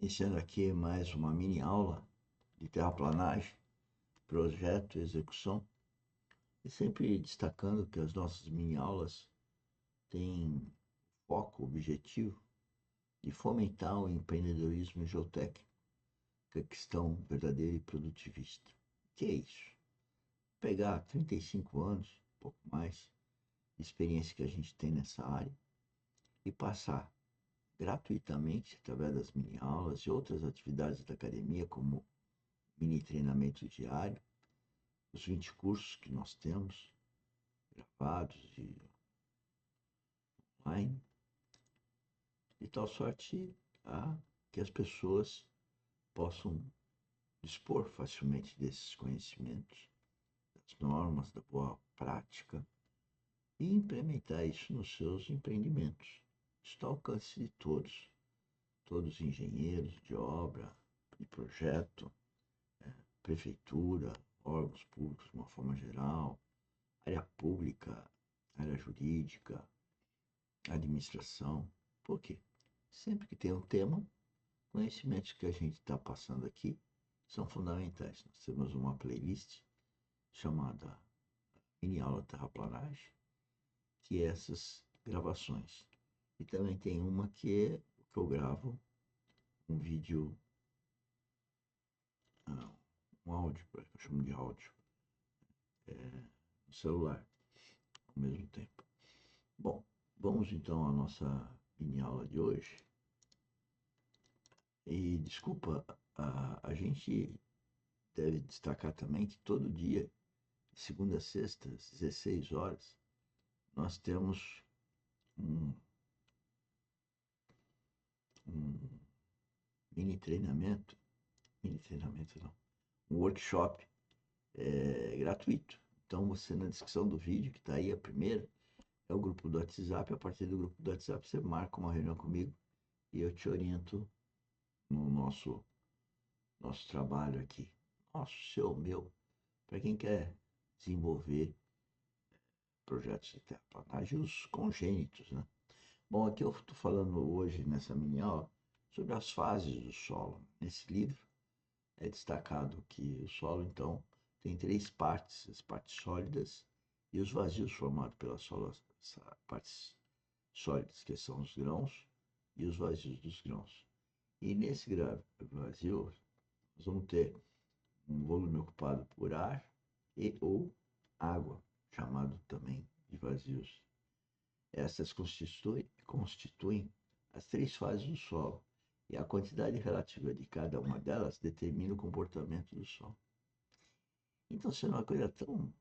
Iniciando aqui mais uma mini aula de terraplanagem, projeto e execução, e sempre destacando que as nossas mini aulas têm foco, objetivo de fomentar o empreendedorismo geotécnico, que é a questão verdadeira e produtivista. Que é isso? Pegar 35 anos, um pouco mais, de experiência que a gente tem nessa área e passar gratuitamente, através das mini aulas e outras atividades da academia, como mini treinamento diário, os 20 cursos que nós temos, gravados e online, de tal sorte a que as pessoas possam dispor facilmente desses conhecimentos, das normas, da boa prática e implementar isso nos seus empreendimentos. Isso está ao alcance de todos, todos os engenheiros de obra, de projeto, prefeitura, órgãos públicos de uma forma geral, área pública, área jurídica, administração. Por quê? Sempre que tem um tema, conhecimentos que a gente está passando aqui são fundamentais. Nós temos uma playlist chamada Mini Aula Terraplanagem, que é essas gravações. E também tem uma que é o que eu gravo, um vídeo, um áudio, que eu chamo de áudio, no celular, ao mesmo tempo. Bom, vamos então à nossa mini aula de hoje. E desculpa, a gente deve destacar também que todo dia, de segunda a sexta, às 16 horas, nós temos um, um mini treinamento não, um workshop gratuito. Então você na descrição do vídeo, que está aí a primeira, é o grupo do WhatsApp. A partir do grupo do WhatsApp você marca uma reunião comigo e eu te oriento no nosso trabalho aqui. Nosso, seu, meu, para quem quer desenvolver projetos de terraplanagem, os congênitos, né? Bom, aqui eu estou falando hoje nessa mini aula sobre as fases do solo. Nesse livro é destacado que o solo, então, tem três partes: as partes sólidas e os vazios formados pelas partes sólidas, que são os grãos, e os vazios dos grãos. E nesse vazio, nós vamos ter um volume ocupado por ar e ou água, chamado também de vazios. Essas constituem as três fases do solo, e a quantidade relativa de cada uma delas determina o comportamento do solo. Então, isso é uma coisa tão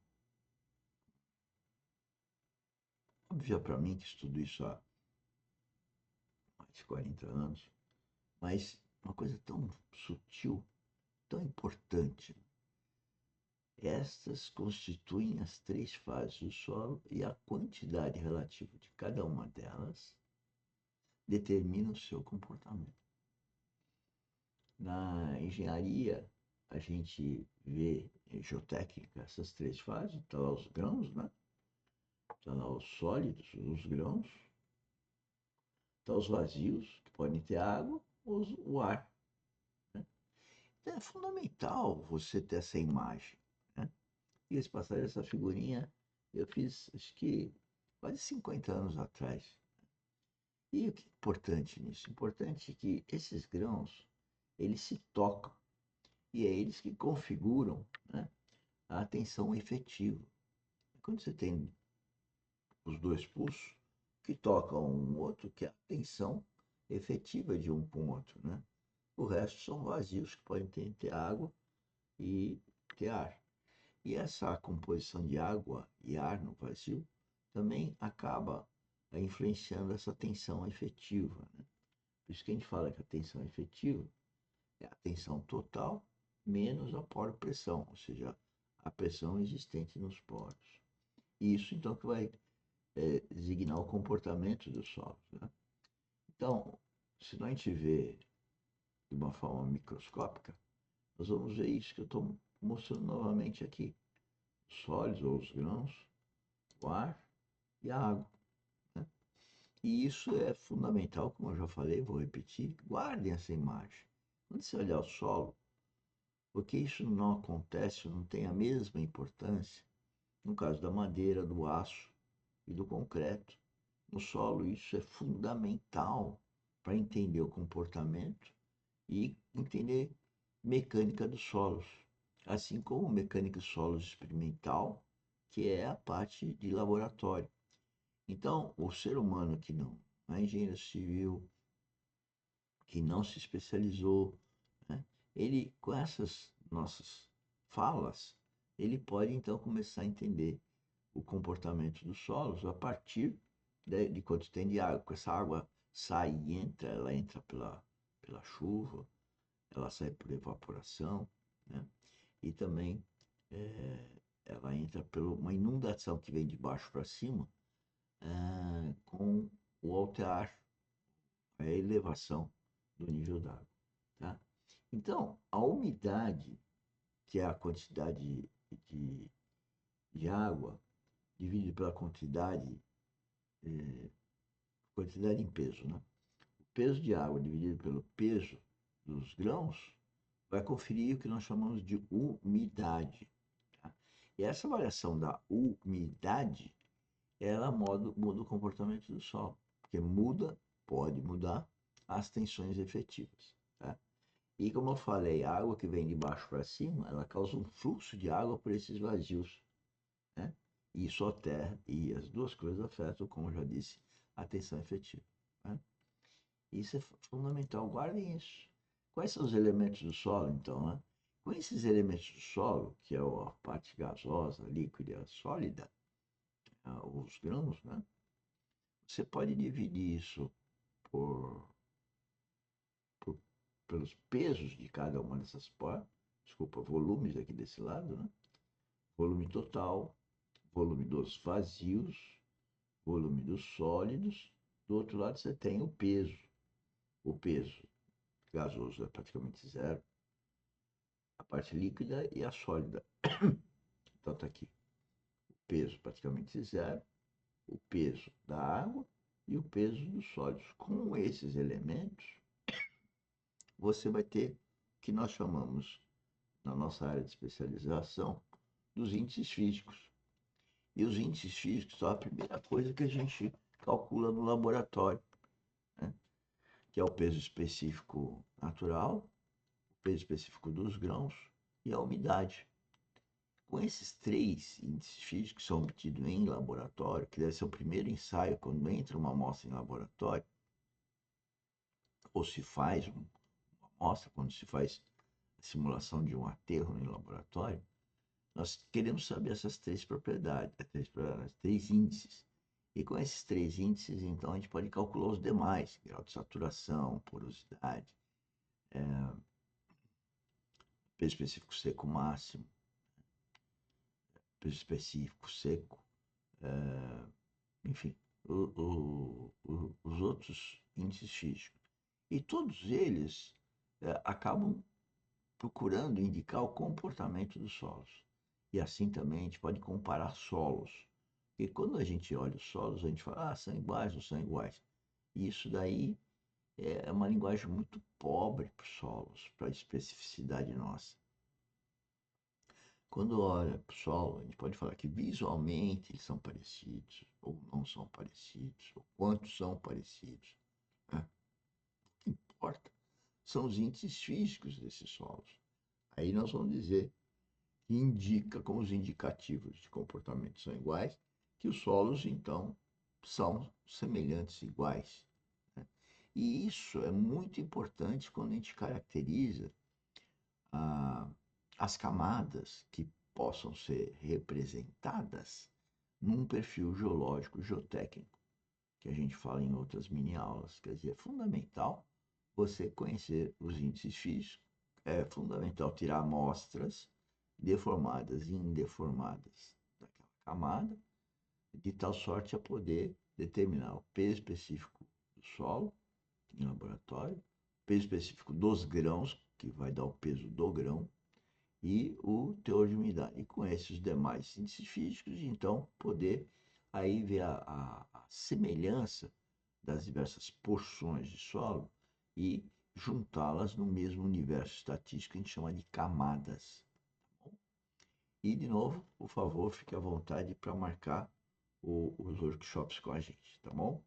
óbvia para mim, que estudo isso há mais de 40 anos, mas uma coisa tão sutil, tão importante. Estas constituem as três fases do solo, e a quantidade relativa de cada uma delas determina o seu comportamento. Na engenharia, a gente vê em geotécnica essas três fases. Está lá os grãos, né? Está lá os sólidos, os grãos. Está os vazios, que podem ter água, ou o ar. Né? Então é fundamental você ter essa imagem. Né? E esse passagem, essa figurinha, eu fiz, acho que quase 50 anos atrás. E o que é importante nisso? Importante é que esses grãos, eles se tocam, e é eles que configuram, né, a tensão efetiva. Quando você tem os dois pulsos que tocam um outro, que é a tensão efetiva de um com o outro, né? O resto são vazios, que podem ter água e ter ar. E essa composição de água e ar no vazio também acaba influenciando essa tensão efetiva, né? Por isso que a gente fala que a tensão efetiva é a tensão total menos a poro-pressão, ou seja, a pressão existente nos poros. Isso então que vai designar o comportamento dos solos. Né? Então, se nós a gente vê de uma forma microscópica, nós vamos ver isso que eu estou mostrando novamente aqui: os sólidos ou os grãos, o ar e a água. Né? E isso é fundamental, como eu já falei, vou repetir, guardem essa imagem. Quando você olhar o solo, porque isso não acontece, não tem a mesma importância no caso da madeira, do aço e do concreto. No solo, isso é fundamental para entender o comportamento e entender mecânica dos solos, assim como mecânica de solos experimental, que é a parte de laboratório. Então, o ser humano que não é engenheiro civil, que não se especializou, né, ele, com essas nossas falas, ele pode então começar a entender o comportamento dos solos a partir de quanto tem de água. Porque essa água sai e entra, ela entra pela chuva, ela sai por evaporação, né? E também ela entra por uma inundação que vem de baixo para cima, com o altear, a elevação do nível d'água. Tá? Então, a umidade, que é a quantidade de, de água dividida pela quantidade em peso, né? O peso de água dividido pelo peso dos grãos vai conferir o que nós chamamos de umidade. Tá? E essa variação da umidade, ela muda o comportamento do solo, porque pode mudar as tensões efetivas. Tá? E como eu falei, a água que vem de baixo para cima, ela causa um fluxo de água por esses vazios, né? E isso a terra e as duas coisas afetam, como eu já disse, a tensão efetiva. Né? Isso é fundamental, guardem isso. Quais são os elementos do solo, então? Né? Com esses elementos do solo, que é a parte gasosa, líquida, sólida, os grãos, né? Você pode dividir isso por, por, pelos pesos de cada uma dessas partes, desculpa, volumes aqui desse lado, né? Volume total, volume dos vazios, volume dos sólidos. Do outro lado você tem o peso. O peso gasoso é praticamente zero, a parte líquida e a sólida. Então está aqui. O peso praticamente zero, o peso da água e o peso dos sólidos. Com esses elementos, você vai ter o que nós chamamos, na nossa área de especialização, dos índices físicos. E os índices físicos são a primeira coisa que a gente calcula no laboratório, né? Que é o peso específico natural, o peso específico dos grãos e a umidade. Com esses três índices físicos que são obtidos em laboratório, que deve ser o primeiro ensaio quando entra uma amostra em laboratório, ou se faz uma amostra, quando se faz a simulação de um aterro em laboratório, nós queremos saber essas três propriedades, três índices. E com esses três índices, então, a gente pode calcular os demais, grau de saturação, porosidade, peso específico seco máximo, peso específico seco, enfim, os outros índices físicos. E todos eles acabam procurando indicar o comportamento dos solos. E assim também a gente pode comparar solos. Porque quando a gente olha os solos, a gente fala, são iguais ou são iguais. E isso daí é uma linguagem muito pobre para os solos, para a especificidade nossa. Quando olha para o solo, a gente pode falar que visualmente eles são parecidos, ou não são parecidos, ou quantos são parecidos. Né? O que importa são os índices físicos desses solos. Aí nós vamos dizer que indica, como os indicativos de comportamento são iguais, que os solos, então, são semelhantes, iguais. Né? E isso é muito importante quando a gente caracteriza ah, as camadas que possam ser representadas num perfil geológico geotécnico, que a gente fala em outras mini-aulas. Quer dizer, é fundamental você conhecer os índices físicos, é fundamental tirar amostras deformadas e indeformadas daquela camada, de tal sorte a poder determinar o peso específico do solo em laboratório, o peso específico dos grãos, que vai dar o peso do grão, e o teor de umidade. E com esses demais índices físicos, então, poder aí ver a semelhança das diversas porções de solo e juntá-las no mesmo universo estatístico que a gente chama de camadas. Tá bom? E, de novo, por favor, fique à vontade para marcar os workshops com a gente, tá bom?